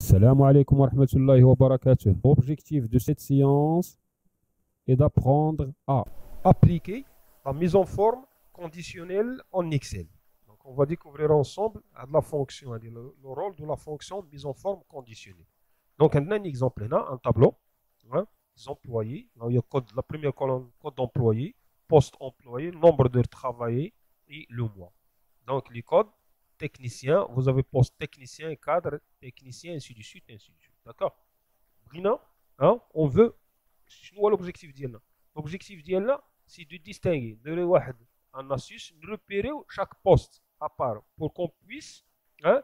Salam alaikum wa rahmatullahi wa barakatuh. L'objectif de cette séance est d'apprendre à appliquer la mise en forme conditionnelle en Excel. Donc, on va découvrir ensemble la fonction, le rôle de la fonction mise en forme conditionnelle. Donc, on a un exemple, on a un tableau, hein, des employés. Là, il y a la première colonne, code d'employé, poste employé, nombre d'heures travaillées et le mois. Donc, les codes technicien, vous avez poste technicien, cadre, technicien, ainsi de suite, ainsi de suite. D'accord? Hein, on veut, c'est l'objectif d'Yelna. L'objectif d'Yelna, c'est de distinguer, de un astuce, de repérer chaque poste à part pour qu'on puisse hein,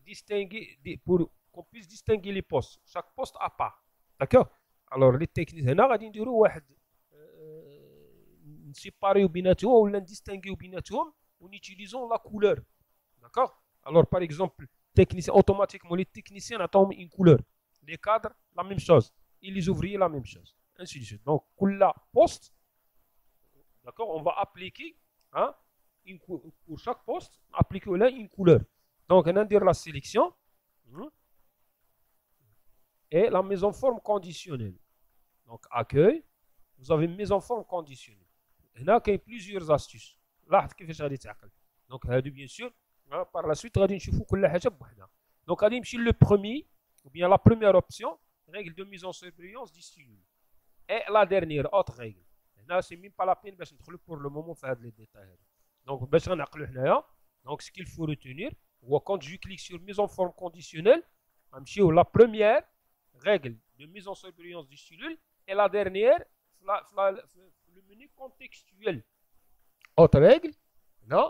distinguer, pour qu'on puisse distinguer les postes, chaque poste à part. D'accord? Alors, les techniciens, on va dire, séparer بيناتهم ou distinguer بيناتهم en utilisant la couleur. D'accord? Alors, par exemple, automatiquement, les techniciens attendent une couleur. Les cadres, la même chose. Et les ouvriers, la même chose. Ainsi de suite. Donc, la poste, d'accord, on va appliquer, hein, pour chaque poste, appliquer là une couleur. Donc, on va dire la sélection et la mise en forme conditionnelle. Donc, accueil, vous avez une mise en forme conditionnelle. Il y a plusieurs astuces. Là, donc, bien sûr, par la suite, on va voir. Donc, le premier, ou bien la première option, règle de mise en surveillance du style. Et la dernière, autre règle. Ce n'est même pas la peine de nous pour le moment faire les détails. Donc, donc, ce qu'il faut retenir, quand je clique sur mise en forme conditionnelle, la première règle de mise en surveillance du style et la dernière, le menu contextuel. Autre règle, non,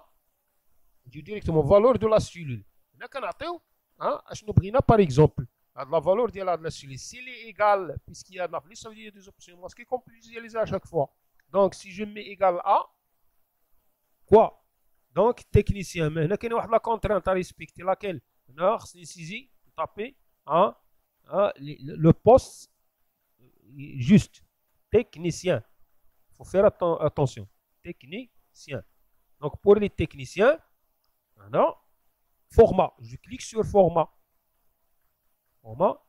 directement valeur de la cellule. Par exemple, la valeur de la cellule, s'il est égal, puisqu'il y a ça veut dire des options masquées qu'on peut visualiser à chaque fois. Donc, si je mets égal à quoi? Donc, technicien, mais il y a la contrainte à respecter, laquelle? C'est taper le poste juste. Technicien. Il faut faire attention. Technicien. Donc, pour les techniciens, non, format. Je clique sur format. Format.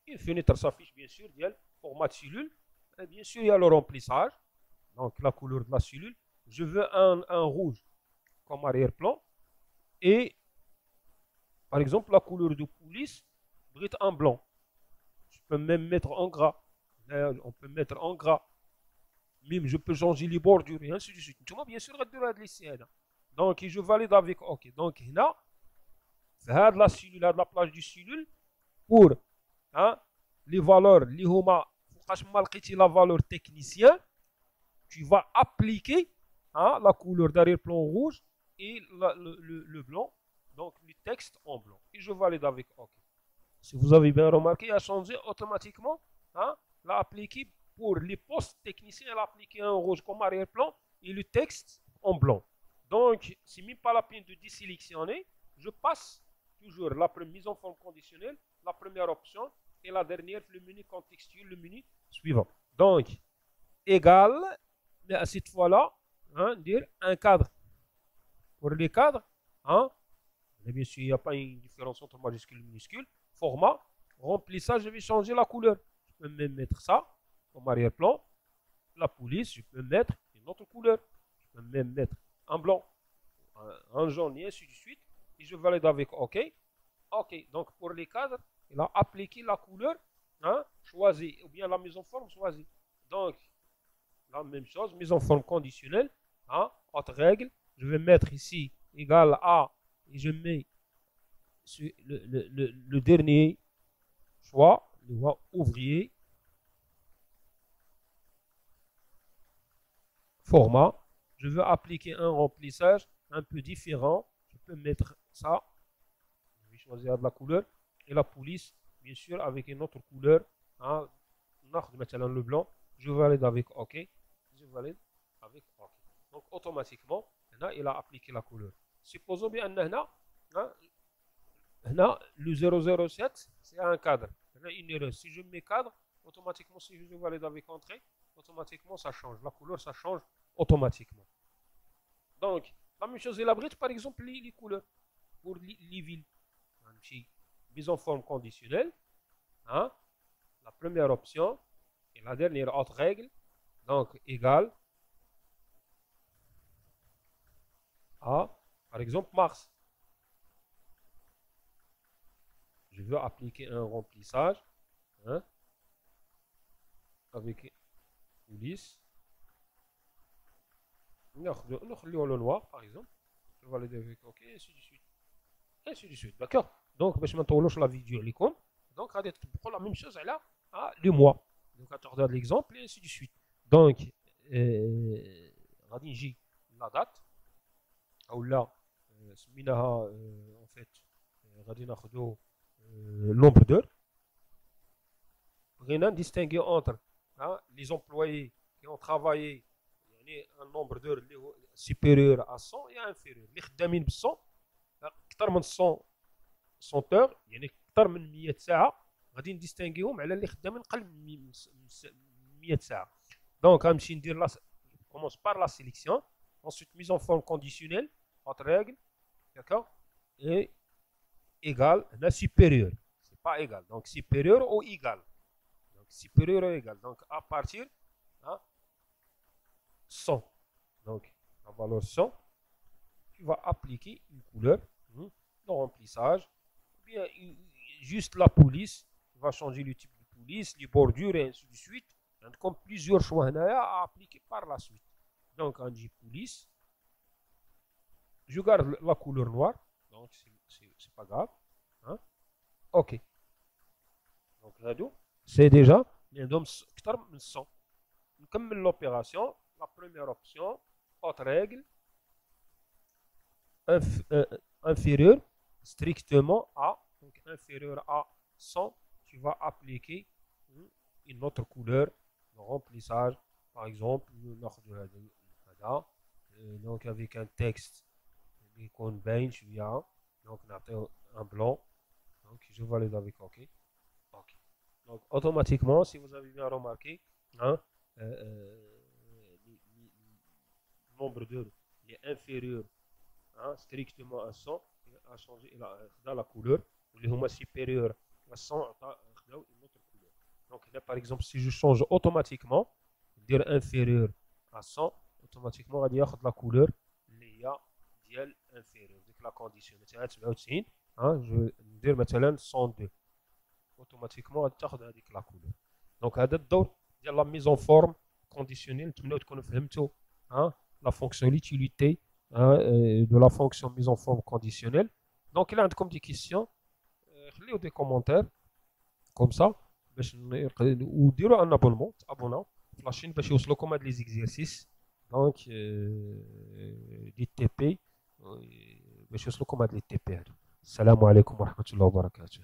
Une fenêtre s'affiche, bien sûr, il y a le format de cellule. Et bien sûr, il y a le remplissage. Donc, la couleur de la cellule. Je veux un rouge comme arrière-plan. Et, par exemple, la couleur de police brute en blanc. Je peux même mettre en gras. On peut mettre en gras. Même je peux changer les bordures et ainsi de suite. Bien sûr, donc je valide avec OK. Donc là, la cellule, la plage du cellule pour les valeurs, la valeur technicien, tu vas appliquer la couleur d'arrière-plan rouge et le blanc, donc le texte en blanc. Et je valide avec OK. Si vous avez bien remarqué, il a changé automatiquement. L'a appliqué pour les postes techniciens, elle a appliqué un rouge comme arrière-plan et le texte en blanc. Donc, c'est même pas la peine de désélectionner. Je passe toujours la mise en forme conditionnelle, la première option, et la dernière, le menu contextuel, le menu suivant. Donc, égal, mais à cette fois-là, dire un cadre. Pour les cadres, bien sûr, il n'y a pas une différence entre majuscule et minuscule. Format, remplissage, je vais changer la couleur. Je peux même mettre ça comme arrière-plan. La police, je peux mettre une autre couleur. Je peux même mettre un blanc, un jaune et ainsi de suite. Et je valide avec OK. OK, donc pour les cadres, il a appliqué la couleur choisie, ou bien la mise en forme choisie. Donc, la même chose, mise en forme conditionnelle. Autre règle, je vais mettre ici égal à, et je mets le dernier choix, le choix ouvrier, format. Je veux appliquer un remplissage un peu différent. Je peux mettre ça. Je vais choisir de la couleur. Et la police, bien sûr, avec une autre couleur. Le blanc. Je valide avec OK. Je valide avec OK. Donc, automatiquement, il a appliqué la couleur. Supposons bien le 007, c'est un cadre. Il y a une erreur. Si je mets cadre, automatiquement, si je valide avec entrée, automatiquement, ça change. La couleur, ça change automatiquement. Donc, la même chose est la bride, par exemple, les couleurs. pour les villes. Mise en forme conditionnelle. Hein? La première option et la dernière autre règle, donc égale à, par exemple, Mars. Je veux appliquer un remplissage, hein, avec police. Le noir, par exemple. Je vais valider avec OK, et ainsi de suite. Ainsi de suite, d'accord? Donc, je vais sur la vidéo. Donc, on va la même chose là, le mois. Donc, on regarde l'exemple et ainsi de suite. Donc, on va la date. Ou là, en fait, on va nombre d'heures. On va distinguer entre les employés qui ont travaillé un nombre d'heures supérieur à 100 et inférieur. Les خدامين ب 100 اكثر من 100 heures يعني اكثر من 100 ساعه غادي نديستانغيهم على اللي خدامين قل من 100 ساعه. دونك غنمشي ندير لا commence par la sélection, ensuite mise en forme conditionnelle, autre règle, d'accord, et égal, là supérieur, c'est pas égal, donc supérieur ou égal, donc supérieur ou égal, donc à partir 100, donc la valeur 100, tu vas appliquer une couleur de remplissage, ou bien juste la police, tu vas changer le type de police, les bordures et ainsi de suite, comme plusieurs choix à appliquer par la suite. Donc on dit police, je garde la couleur noire, donc c'est pas grave, hein? Ok, donc c'est déjà أكثر من 100. نكمل l'opération. La première option, autre règle, inférieur strictement à, donc inférieur à 100, tu vas appliquer une autre couleur de remplissage, par exemple, donc avec un texte, donc un blanc, donc je valide avec OK. OK. Donc automatiquement, si vous avez bien remarqué, hein, nombre d'heures est inférieur strictement à 100, a changé dans la couleur, les supérieur à 100 une autre couleur. Donc là par exemple si je change automatiquement, dire inférieur à 100, automatiquement غادي ياخذ la couleur اللي هي ديال inférieur ديك la condition مثلا 97 je ندير مثلا 102 automatiquement غادي تاخذ هذيك la couleur. Donc هذا الدور ديال la mise en forme conditionnelle. نتمنوا تكونوا فهمتوا la fonction, l'utilité de la fonction mise en forme conditionnelle. Donc, il y a des questions, des commentaires, comme ça, ou dire un abonnement, abonnant, la chaîne, parce que comme les exercices, donc, des TP, parce que comme les TP. Salam alaikum wa rahmatullahi wa barakatuh.